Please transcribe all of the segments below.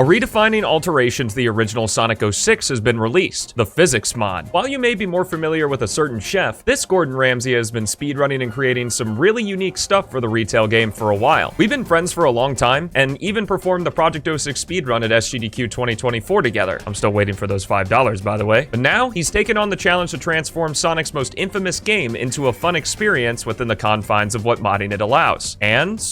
A redefining alteration to the original Sonic 06 has been released, the Physics mod. While you may be more familiar with a certain chef, this Gordon Ramsay has been speedrunning and creating some really unique stuff for the retail game for a while. We've been friends for a long time, and even performed the Project 06 speedrun at SGDQ 2024 together. I'm still waiting for those $5, by the way. But now, he's taken on the challenge to transform Sonic's most infamous game into a fun experience within the confines of what modding it allows. And,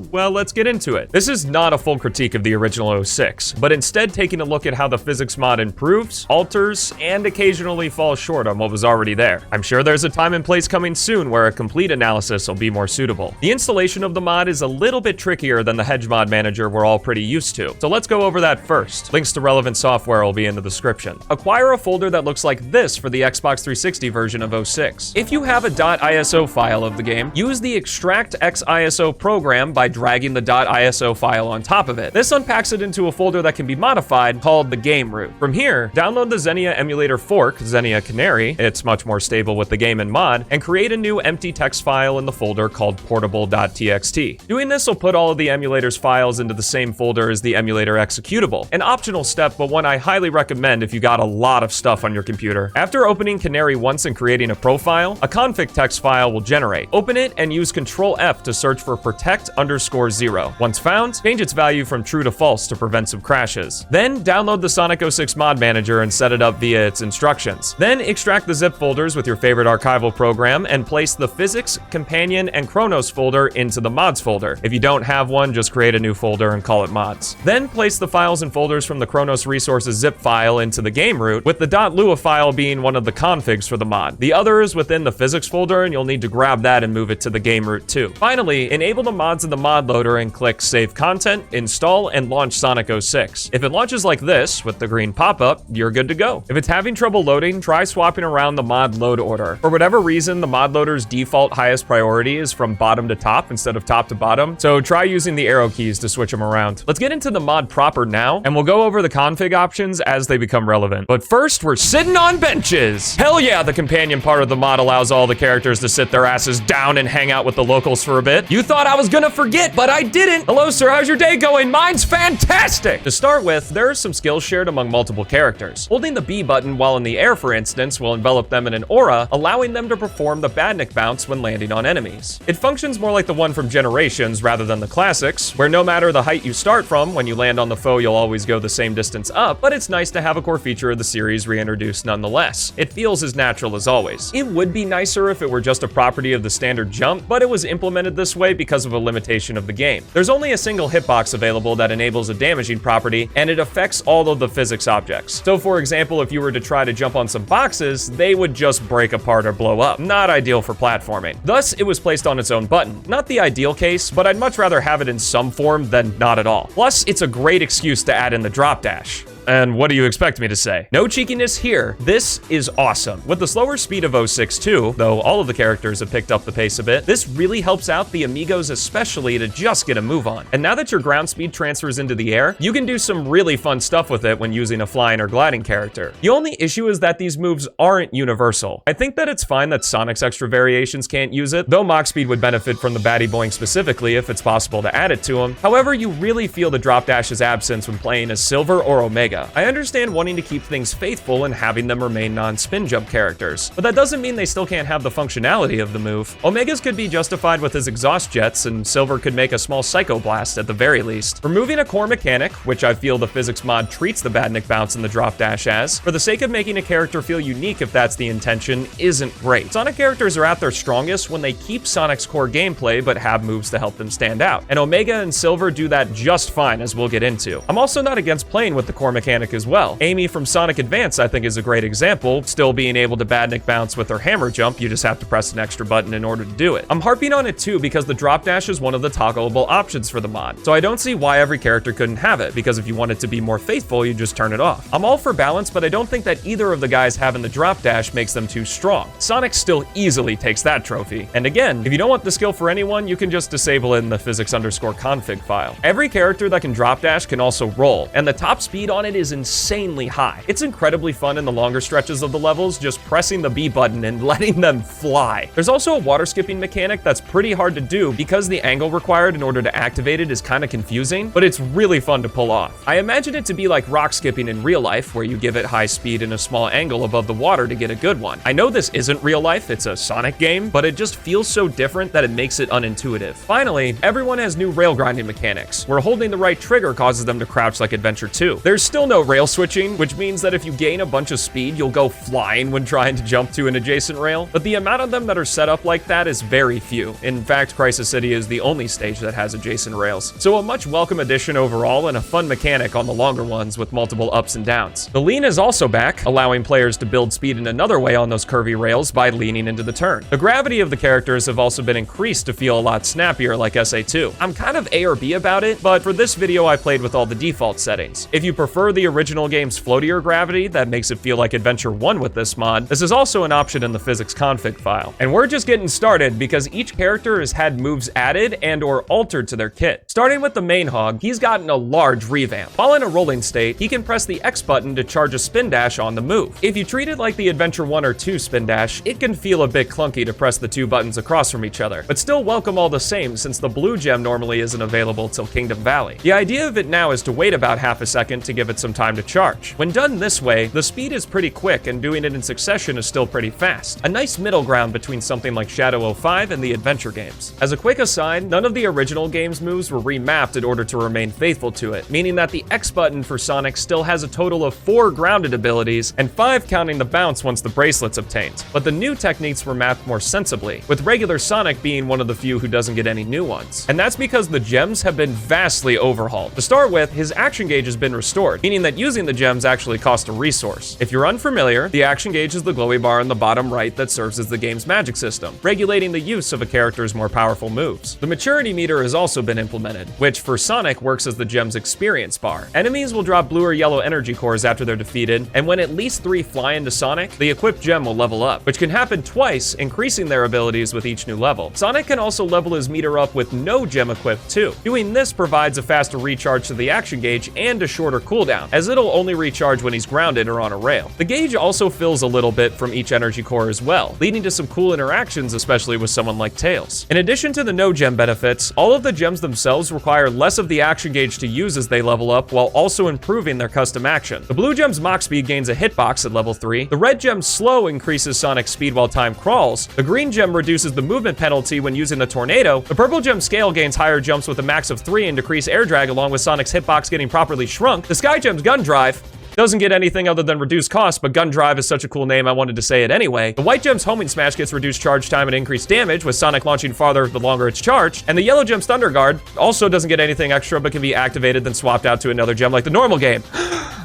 well, let's get into it. This is not a full critique of the original 06, but instead taking a look at how the physics mod improves, alters, and occasionally falls short on what was already there. I'm sure there's a time and place coming soon where a complete analysis will be more suitable. The installation of the mod is a little bit trickier than the Hedge mod manager we're all pretty used to, so let's go over that first. Links to relevant software will be in the description. Acquire a folder that looks like this for the Xbox 360 version of 06. If you have a .iso file of the game, use the extract-xiso program by dragging the .iso file on top of it. This unpacks it into a folder that can be modified called the game root. From here, download the Xenia emulator fork, Xenia Canary, it's much more stable with the game and mod, and create a new empty text file in the folder called portable.txt. Doing this will put all of the emulator's files into the same folder as the emulator executable. An optional step, but one I highly recommend if you got a lot of stuff on your computer. After opening Canary once and creating a profile, a config text file will generate. Open it and use Control F to search for protect_0. Once found, change its value from true to false to prevent some crashes. Then download the Sonic 06 mod manager and set it up via its instructions. Then extract the zip folders with your favorite archival program and place the Physics, Companion, and Chronos folder into the mods folder. If you don't have one, just create a new folder and call it mods. Then place the files and folders from the Chronos resources zip file into the game root, with the .lua file being one of the configs for the mod. The other is within the physics folder, and you'll need to grab that and move it to the game root too. Finally, enable the mods in the mod loader and click Save Content, Install, and launch Sonic 06. If it launches like this, with the green pop-up, you're good to go. If it's having trouble loading, try swapping around the mod load order. For whatever reason, the mod loader's default highest priority is from bottom to top instead of top to bottom, so try using the arrow keys to switch them around. Let's get into the mod proper now, and we'll go over the config options as they become relevant. But first, we're sitting on benches! Hell yeah, the companion part of the mod allows all the characters to sit their asses down and hang out with the locals for a bit. You thought I was gonna forget, but I didn't! Hello sir, how's your day going? Mine's fantastic! To start with, there are some skills shared among multiple characters. Holding the B button while in the air, for instance, will envelop them in an aura, allowing them to perform the badnik bounce when landing on enemies. It functions more like the one from Generations rather than the classics, where no matter the height you start from, when you land on the foe you'll always go the same distance up, but it's nice to have a core feature of the series reintroduced nonetheless. It feels as natural as always. It would be nicer if it were just a property of the standard jump, but it was implemented this way because of a limitation of the game. There's only a single hitbox available that enables a damaging property, and it affects all of the physics objects. So for example, if you were to try to jump on some boxes, they would just break apart or blow up. Not ideal for platforming. Thus, it was placed on its own button. Not the ideal case, but I'd much rather have it in some form than not at all. Plus, it's a great excuse to add in the drop dash. And what do you expect me to say? No cheekiness here. This is awesome. With the slower speed of 06 too, though all of the characters have picked up the pace a bit, this really helps out the Amigos especially to just get a move on. And now that your ground speed transfers into the air, you can do some really fun stuff with it when using a flying or gliding character. The only issue is that these moves aren't universal. I think that it's fine that Sonic's extra variations can't use it, though Mach Speed would benefit from the Batty Boing specifically if it's possible to add it to him. However, you really feel the drop dash's absence when playing as Silver or Omega. I understand wanting to keep things faithful and having them remain non-spin jump characters, but that doesn't mean they still can't have the functionality of the move. Omega's could be justified with his exhaust jets, and Silver could make a small Psycho Blast at the very least. Removing a core mechanic, which I feel the physics mod treats the badnik bounce and the drop dash as, for the sake of making a character feel unique if that's the intention, isn't great. Sonic characters are at their strongest when they keep Sonic's core gameplay but have moves to help them stand out, and Omega and Silver do that just fine, as we'll get into. I'm also not against playing with the core mechanic as well. Amy from Sonic Advance I think is a great example, still being able to badnik bounce with her hammer jump, you just have to press an extra button in order to do it. I'm harping on it too because the drop dash is one of the toggleable options for the mod, so I don't see why every character couldn't have it, because if you want it to be more faithful, you just turn it off. I'm all for balance, but I don't think that either of the guys having the drop dash makes them too strong. Sonic still easily takes that trophy. And again, if you don't want the skill for anyone, you can just disable it in the physics_config file. Every character that can drop dash can also roll, and the top speed on it it is insanely high. It's incredibly fun in the longer stretches of the levels, just pressing the B button and letting them fly. There's also a water skipping mechanic that's pretty hard to do because the angle required in order to activate it is kind of confusing, but it's really fun to pull off. I imagine it to be like rock skipping in real life, where you give it high speed and a small angle above the water to get a good one. I know this isn't real life, it's a Sonic game, but it just feels so different that it makes it unintuitive. Finally, everyone has new rail grinding mechanics, where holding the right trigger causes them to crouch like Adventure 2. There's still no rail switching, which means that if you gain a bunch of speed, you'll go flying when trying to jump to an adjacent rail, but the amount of them that are set up like that is very few. In fact, Crisis City is the only stage that has adjacent rails. So a much welcome addition overall and a fun mechanic on the longer ones with multiple ups and downs. The lean is also back, allowing players to build speed in another way on those curvy rails by leaning into the turn. The gravity of the characters have also been increased to feel a lot snappier like SA2. I'm kind of A or B about it, but for this video I played with all the default settings. If you prefer the original game's floatier gravity that makes it feel like Adventure 1 with this mod, this is also an option in the physics config file. And we're just getting started because each character has had moves added and or altered to their kit. Starting with the main hog, he's gotten a large revamp. While in a rolling state, he can press the X button to charge a spin dash on the move. If you treat it like the Adventure 1 or 2 spin dash, it can feel a bit clunky to press the two buttons across from each other, but still welcome all the same since the blue gem normally isn't available till Kingdom Valley. The idea of it now is to wait about half a second to give it some time to charge. When done this way, the speed is pretty quick and doing it in succession is still pretty fast. A nice middle ground between something like Shadow 05 and the adventure games. As a quick aside, none of the original game's moves were remapped in order to remain faithful to it, meaning that the X button for Sonic still has a total of 4 grounded abilities and 5 counting the bounce once the bracelet's obtained. But the new techniques were mapped more sensibly, with regular Sonic being one of the few who doesn't get any new ones. And that's because the gems have been vastly overhauled. To start with, his action gauge has been restored, meaning that using the gems actually costs a resource. If you're unfamiliar, the action gauge is the glowy bar in the bottom right that serves as the game's magic system, regulating the use of a character's more powerful moves. The maturity meter has also been implemented, which for Sonic works as the gem's experience bar. Enemies will drop blue or yellow energy cores after they're defeated, and when at least 3 fly into Sonic, the equipped gem will level up, which can happen twice, increasing their abilities with each new level. Sonic can also level his meter up with no gem equipped too. Doing this provides a faster recharge to the action gauge and a shorter cooldown, as it'll only recharge when he's grounded or on a rail. The gauge also fills a little bit from each energy core as well, leading to some cool interactions, especially with someone like Tails. In addition to the no gem benefits, all of the gems themselves require less of the action gauge to use as they level up, while also improving their custom action. The blue gem's Mach speed gains a hitbox at level 3, the red gem's slow increases Sonic's speed while time crawls, the green gem reduces the movement penalty when using the tornado, the purple gem's scale gains higher jumps with a max of 3 and decreased air drag along with Sonic's hitbox getting properly shrunk, the sky gem's gun drive doesn't get anything other than reduced cost, but Gun Drive is such a cool name I wanted to say it anyway. The white gem's Homing Smash gets reduced charge time and increased damage, with Sonic launching farther the longer it's charged. And the yellow gem's Thunder Guard also doesn't get anything extra, but can be activated then swapped out to another gem like the normal game.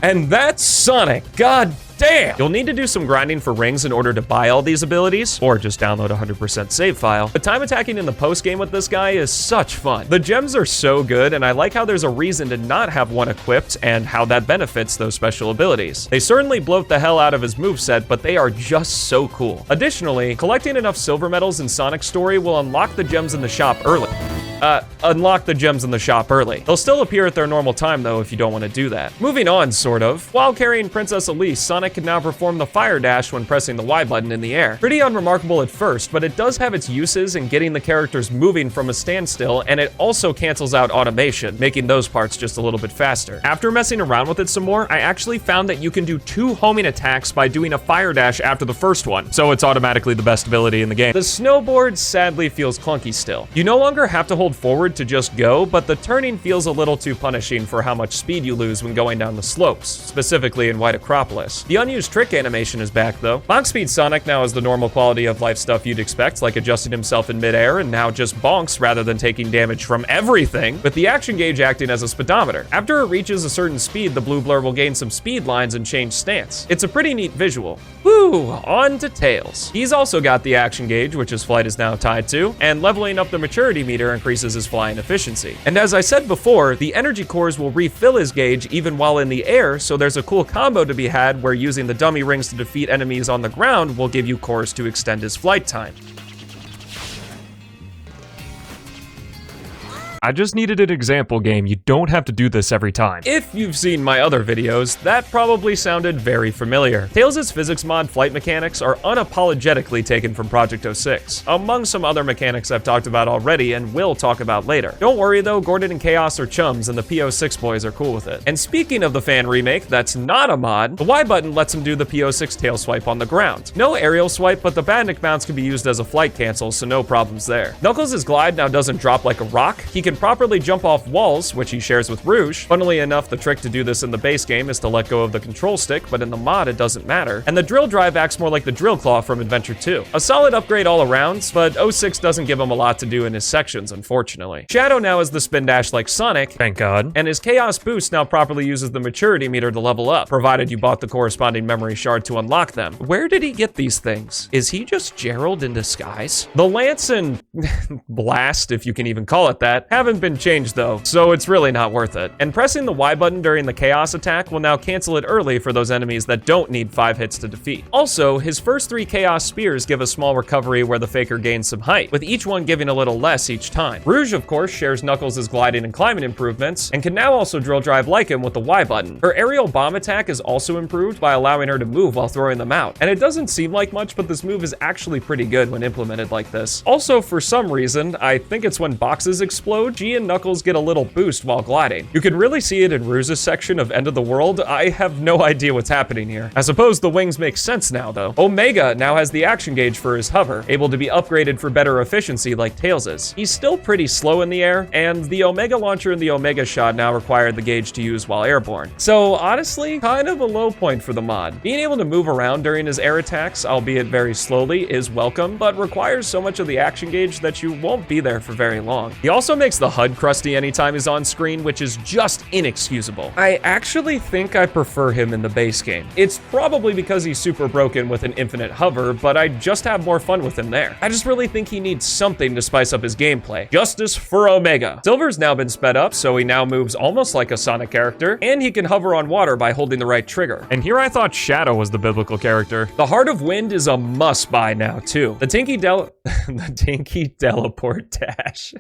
And that's Sonic. God damn! You'll need to do some grinding for rings in order to buy all these abilities, or just download a 100% save file. But time attacking in the post game with this guy is such fun. The gems are so good, and I like how there's a reason to not have one equipped and how that benefits those special abilities. They certainly bloat the hell out of his moveset, but they are just so cool. Additionally, collecting enough silver medals in Sonic's story will unlock the gems in the shop early. They'll still appear at their normal time though if you don't want to do that. Moving on, sort of. While carrying Princess Elise, Sonic can now perform the fire dash when pressing the Y button in the air. Pretty unremarkable at first, but it does have its uses in getting the characters moving from a standstill, and it also cancels out automation, making those parts just a little bit faster. After messing around with it some more, I actually found that you can do 2 homing attacks by doing a fire dash after the first one, so it's automatically the best ability in the game. The snowboard sadly feels clunky still. You no longer have to hold forward to just go, but the turning feels a little too punishing for how much speed you lose when going down the slopes, specifically in White Acropolis. The unused trick animation is back though. Mach speed Sonic now has the normal quality of life stuff you'd expect, like adjusting himself in midair and now just bonks rather than taking damage from everything, with the action gauge acting as a speedometer. After it reaches a certain speed, the blue blur will gain some speed lines and change stance. It's a pretty neat visual. Woo, on to Tails. He's also got the action gauge, which his flight is now tied to, and leveling up the maturity meter increases his flying efficiency. And as I said before, the energy cores will refill his gauge even while in the air, so there's a cool combo to be had where using the dummy rings to defeat enemies on the ground will give you cores to extend his flight time. I just needed an example game. You don't have to do this every time. If you've seen my other videos, that probably sounded very familiar. Tails' physics mod flight mechanics are unapologetically taken from Project 06, among some other mechanics I've talked about already and will talk about later. Don't worry though, Gordon and Chaos are chums and the P06 boys are cool with it. And speaking of the fan remake that's not a mod, the Y button lets him do the P06 tail swipe on the ground. No aerial swipe, but the badnik bounce can be used as a flight cancel, so no problems there. Knuckles' glide now doesn't drop like a rock. He can properly jump off walls, which he shares with Rouge. Funnily enough, the trick to do this in the base game is to let go of the control stick, but in the mod it doesn't matter. And the drill drive acts more like the drill claw from Adventure 2. A solid upgrade all around, but 06 doesn't give him a lot to do in his sections, unfortunately. Shadow now has the spin dash like Sonic, thank God, and his Chaos Boost now properly uses the maturity meter to level up, provided you bought the corresponding memory shard to unlock them. Where did he get these things? Is he just Gerald in disguise? The Lance and Blast, if you can even call it that, haven't been changed though, so it's really not worth it. And pressing the Y button during the Chaos attack will now cancel it early for those enemies that don't need 5 hits to defeat. Also, his first 3 Chaos Spears give a small recovery where the Faker gains some height, with each one giving a little less each time. Rouge, of course, shares Knuckles' gliding and climbing improvements, and can now also drill drive like him with the Y button. Her aerial bomb attack is also improved by allowing her to move while throwing them out. And it doesn't seem like much, but this move is actually pretty good when implemented like this. Also, for some reason, I think it's when boxes explode, G and Knuckles get a little boost while gliding. You can really see it in Rouge's section of End of the World. I have no idea what's happening here. I suppose the wings make sense now though. Omega now has the action gauge for his hover, able to be upgraded for better efficiency like Tails'. He's still pretty slow in the air, and the Omega launcher and the Omega shot now require the gauge to use while airborne. So honestly, kind of a low point for the mod. Being able to move around during his air attacks, albeit very slowly, is welcome, but requires so much of the action gauge that you won't be there for very long. He also makes the HUD crusty anytime he's on screen, which is just inexcusable. I actually think I prefer him in the base game. It's probably because he's super broken with an infinite hover, but I just have more fun with him there. I just really think he needs something to spice up his gameplay. Justice for Omega. Silver's now been sped up, so he now moves almost like a Sonic character, and he can hover on water by holding the right trigger. And here I thought Shadow was the biblical character. The Heart of Wind is a must-buy now, too. The Tinky Teleport Dash.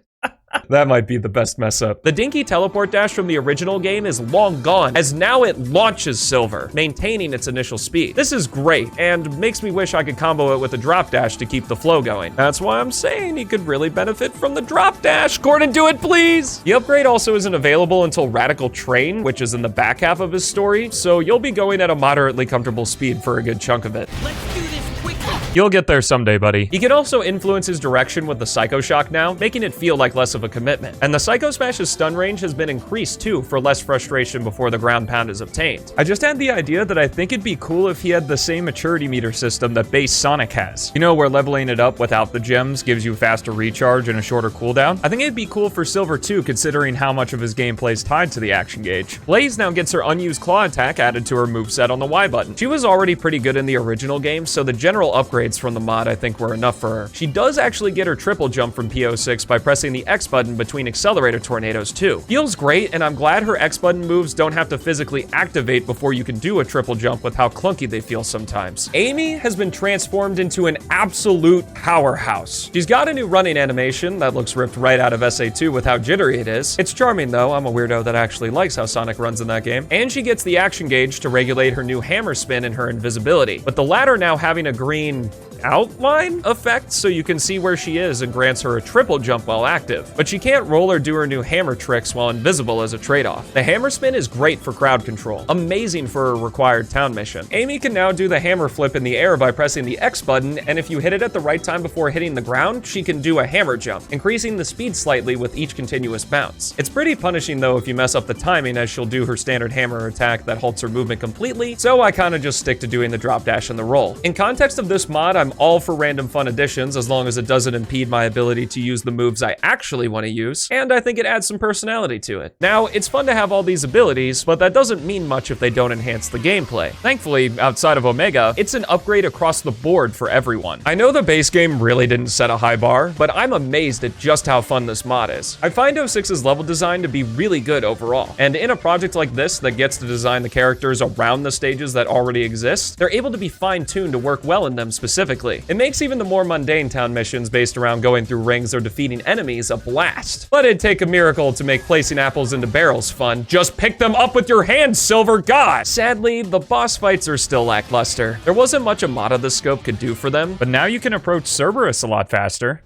That might be the best mess up. The Dinky Teleport Dash from the original game is long gone, as now it launches Silver, maintaining its initial speed. This is great, and makes me wish I could combo it with a Drop Dash to keep the flow going. That's why I'm saying he could really benefit from the Drop Dash. Gordon, do it, please! The upgrade also isn't available until Radical Train, which is in the back half of his story, so you'll be going at a moderately comfortable speed for a good chunk of it. Let's do this quickly. You'll get there someday, buddy. He can also influence his direction with the Psycho Shock now, making it feel like less of a commitment. And the Psycho Smash's stun range has been increased too, for less frustration before the ground pound is obtained. I just had the idea that I think it'd be cool if he had the same maturity meter system that base Sonic has. You know, where leveling it up without the gems gives you faster recharge and a shorter cooldown? I think it'd be cool for Silver too, considering how much of his gameplay is tied to the action gauge. Blaze now gets her unused claw attack added to her moveset on the Y button. She was already pretty good in the original game, so the general upgrades from the mod I think were enough for her. She does actually get her triple jump from P06 by pressing the X button between accelerator tornadoes too. Feels great, and I'm glad her X button moves don't have to physically activate before you can do a triple jump with how clunky they feel sometimes. Amy has been transformed into an absolute powerhouse. She's got a new running animation that looks ripped right out of SA2 with how jittery it is. It's charming though, I'm a weirdo that actually likes how Sonic runs in that game. And she gets the action gauge to regulate her new hammer spin and her invisibility, with the latter now having a green outline effect so you can see where she is and grants her a triple jump while active. But she can't roll or do her new hammer tricks while invisible as a trade-off. The hammer spin is great for crowd control, amazing for a required town mission. Amy can now do the hammer flip in the air by pressing the X button, and if you hit it at the right time before hitting the ground, she can do a hammer jump, increasing the speed slightly with each continuous bounce. It's pretty punishing though if you mess up the timing, as she'll do her standard hammer attack that halts her movement completely, so I kinda just stick to doing the drop dash and the roll. In context of this mod, I'm all for random fun additions as long as it doesn't impede my ability to use the moves I actually want to use, and I think it adds some personality to it. Now, it's fun to have all these abilities, but that doesn't mean much if they don't enhance the gameplay. Thankfully, outside of Omega, it's an upgrade across the board for everyone. I know the base game really didn't set a high bar, but I'm amazed at just how fun this mod is. I find 06's level design to be really good overall, and in a project like this that gets to design the characters around the stages that already exist, they're able to be fine-tuned to work well in them specifically. specifically. It makes even the more mundane town missions based around going through rings or defeating enemies a blast. But it'd take a miracle to make placing apples into barrels fun. Just pick them up with your hands, Silver God! Sadly, the boss fights are still lackluster. There wasn't much a mod of this scope could do for them, but now you can approach Cerberus a lot faster.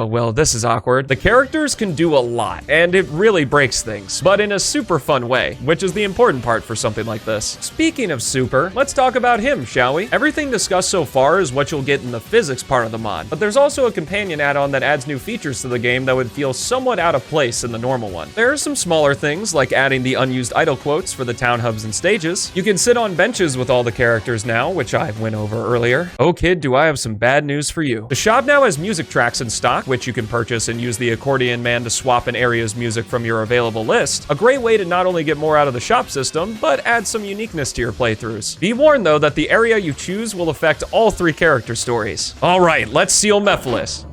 Well, this is awkward. The characters can do a lot, and it really breaks things, but in a super fun way, which is the important part for something like this. Speaking of super, let's talk about him, shall we? Everything discussed so far is what you'll get in the physics part of the mod, but there's also a companion add-on that adds new features to the game that would feel somewhat out of place in the normal one. There are some smaller things, like adding the unused idle quotes for the town hubs and stages. You can sit on benches with all the characters now, which I went over earlier. Oh kid, do I have some bad news for you. The shop now has music tracks in stock, which you can purchase and use the accordion man to swap an area's music from your available list. A great way to not only get more out of the shop system, but add some uniqueness to your playthroughs. Be warned though that the area you choose will affect all 3 character stories. All right, let's seal Mephiles.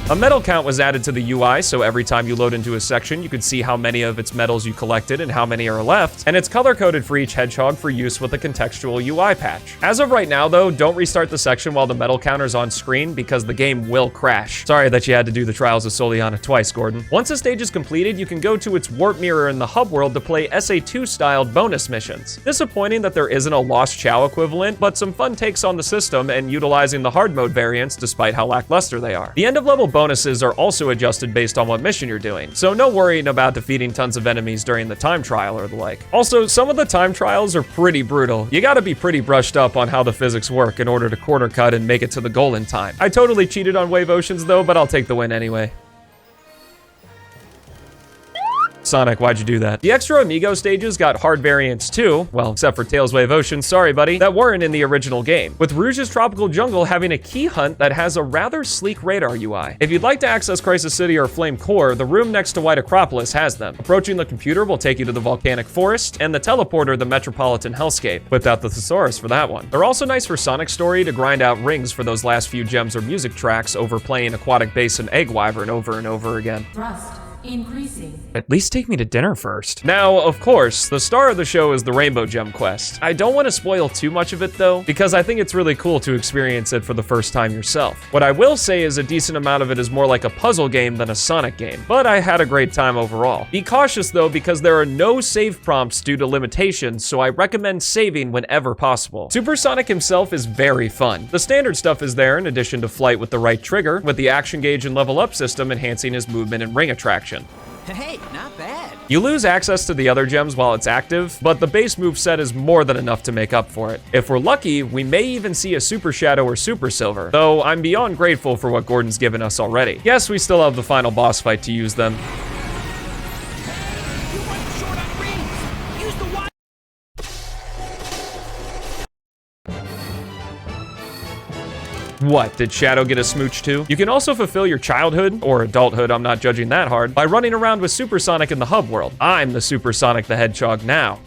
A medal count was added to the UI, so every time you load into a section, you could see how many of its medals you collected and how many are left, and it's color-coded for each hedgehog for use with a contextual UI patch. As of right now, though, don't restart the section while the medal counter's on screen because the game will crash. Sorry that you had to do the Trials of Soliana twice, Gordon. Once a stage is completed, you can go to its warp mirror in the hub world to play SA2-styled bonus missions. Disappointing that there isn't a Lost Chow equivalent, but some fun takes on the system and utilizing the hard mode variants despite how lackluster they are. The end-of-level bonuses are also adjusted based on what mission you're doing, so no worrying about defeating tons of enemies during the time trial or the like. Also, some of the time trials are pretty brutal. You gotta be pretty brushed up on how the physics work in order to corner cut and make it to the goal in time. I totally cheated on Wave Oceans though, but I'll take the win anyway. Sonic, why'd you do that? The extra Amigo stages got hard variants too, well, except for Tails Wave Ocean, sorry buddy, that weren't in the original game, with Rouge's Tropical Jungle having a key hunt that has a rather sleek radar UI. If you'd like to access Crisis City or Flame Core, the room next to White Acropolis has them. Approaching the computer will take you to the Volcanic Forest, and the teleporter the Metropolitan Hellscape. Whipped out the Thesaurus for that one. They're also nice for Sonic Story to grind out rings for those last few gems or music tracks over playing Aquatic Basin Egg Wyvern over and over again. Thrust increasing. At least take me to dinner first. Now, of course, the star of the show is the Rainbow Gem quest. I don't want to spoil too much of it though, because I think it's really cool to experience it for the first time yourself. What I will say is a decent amount of it is more like a puzzle game than a Sonic game, but I had a great time overall. Be cautious though, because there are no save prompts due to limitations, so I recommend saving whenever possible. Supersonic himself is very fun. The standard stuff is there in addition to flight with the right trigger, with the action gauge and level up system enhancing his movement and ring attraction. Hey, not bad. You lose access to the other gems while it's active, but the base moveset is more than enough to make up for it. If we're lucky, we may even see a Super Shadow or Super Silver, though I'm beyond grateful for what Gordon's given us already. Yes, we still have the final boss fight to use them. What, did Shadow get a smooch too? You can also fulfill your childhood, or adulthood, I'm not judging that hard, by running around with Supersonic in the hub world. I'm the Supersonic the Hedgehog now.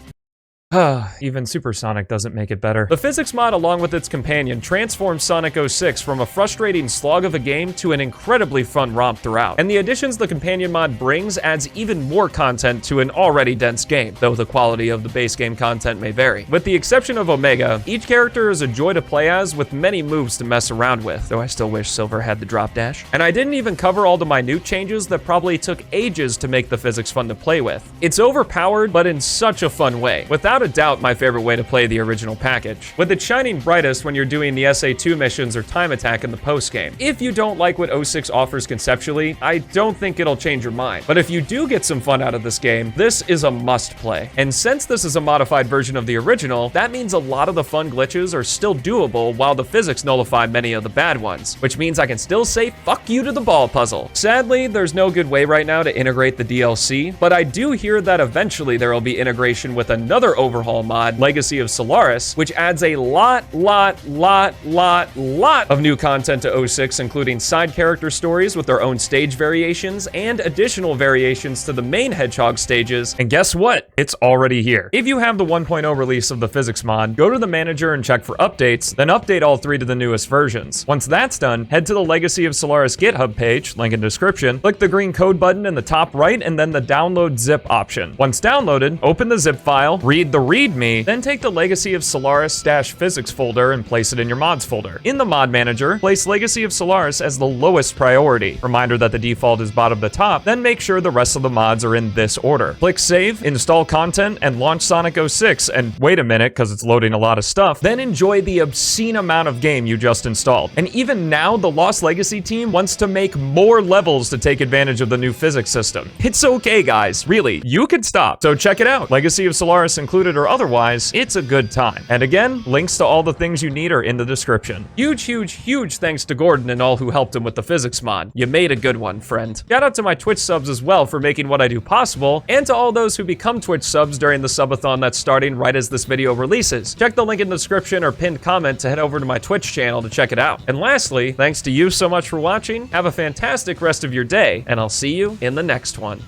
Even Supersonic doesn't make it better. The physics mod, along with its companion, transforms Sonic 06 from a frustrating slog of a game to an incredibly fun romp throughout. And the additions the companion mod brings adds even more content to an already dense game, though the quality of the base game content may vary. With the exception of Omega, each character is a joy to play as with many moves to mess around with, though I still wish Silver had the drop dash. And I didn't even cover all the minute changes that probably took ages to make the physics fun to play with. It's overpowered, but in such a fun way. Without a doubt, my favorite way to play the original package, with it shining brightest when you're doing the SA2 missions or time attack in the post-game. If you don't like what 06 offers conceptually, I don't think it'll change your mind. But if you do get some fun out of this game, this is a must-play. And since this is a modified version of the original, that means a lot of the fun glitches are still doable while the physics nullify many of the bad ones, which means I can still say fuck you to the ball puzzle. Sadly, there's no good way right now to integrate the DLC, but I do hear that eventually there will be integration with another overhaul mod, Legacy of Solaris, which adds a lot of new content to 06, including side character stories with their own stage variations and additional variations to the main Hedgehog stages. And guess what? It's already here. If you have the 1.0 release of the physics mod, go to the manager and check for updates, then update all 3 to the newest versions. Once that's done, head to the Legacy of Solaris GitHub page, link in description, click the green code button in the top right, and then the download zip option. Once downloaded, open the zip file, read the README, then take the Legacy of Solaris-physics folder and place it in your mods folder. In the mod manager, place Legacy of Solaris as the lowest priority. Reminder that the default is bottom to top, then make sure the rest of the mods are in this order. Click save, install content, and launch Sonic 06, and wait a minute, because it's loading a lot of stuff, then enjoy the obscene amount of game you just installed. And even now, the Lost Legacy team wants to make more levels to take advantage of the new physics system. It's okay, guys, really, you could stop. So check it out. Legacy of Solaris included or otherwise, it's a good time. And again, links to all the things you need are in the description. Huge thanks to Gordon and all who helped him with the physics mod. You made a good one, friend. Shout out to my Twitch subs as well for making what I do possible, and to all those who become Twitch subs during the subathon that's starting right as this video releases. Check the link in the description or pinned comment to head over to my Twitch channel to check it out. And lastly, thanks to you so much for watching. Have a fantastic rest of your day, and I'll see you in the next one.